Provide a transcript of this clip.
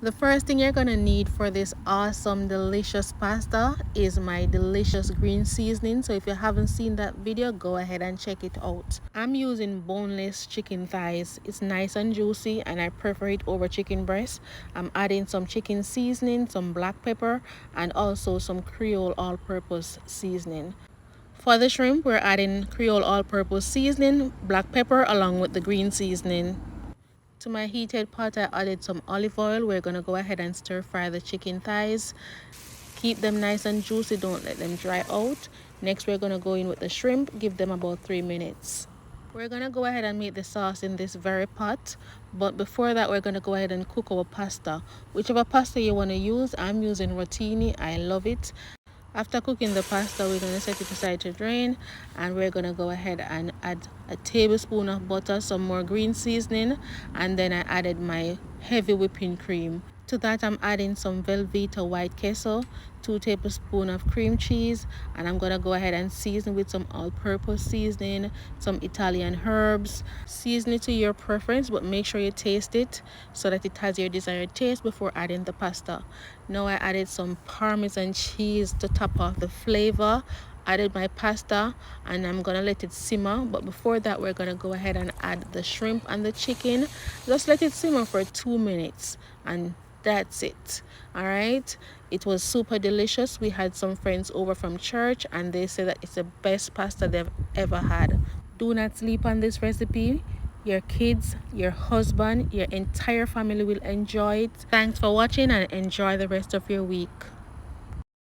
The first thing you're gonna need for this awesome delicious pasta is my delicious green seasoning. So if you haven't seen that video, go ahead and check it out. I'm using boneless chicken thighs. It's nice and juicy and I prefer it over chicken breast. I'm adding some chicken seasoning, some black pepper, and also some Creole all-purpose seasoning. For the shrimp, we're adding Creole all-purpose seasoning, black pepper along with the green seasoning. To my heated pot, I added some olive oil. We're going to go ahead and stir fry the chicken thighs. Keep them nice and juicy, don't let them dry out. Next, we're going to go in with the shrimp, give them about 3 minutes. We're going to go ahead and make the sauce in this very pot, but before that we're going to go ahead and cook our pasta. Whichever pasta you want to use, I'm using rotini. I love it. After cooking the pasta, we're going to set it aside to drain, and we're going to go ahead and add a tablespoon of butter, some more green seasoning, and then I added my heavy whipping cream. To that, I'm adding some Velveeta white queso, 2 tablespoons of cream cheese, and I'm going to go ahead and season with some all-purpose seasoning, some Italian herbs. Season it to your preference, but make sure you taste it so that it has your desired taste before adding the pasta. Now I added some Parmesan cheese to top off the flavor. Added my pasta and I'm gonna let it simmer, but before that we're gonna go ahead and add the shrimp and the chicken. Just let it simmer for 2 minutes and that's it. All right, it was super delicious. We had some friends over from church and they said that it's the best pasta they've ever had. Do not sleep on this recipe. Your kids, your husband, your entire family will enjoy it. Thanks for watching and enjoy the rest of your week.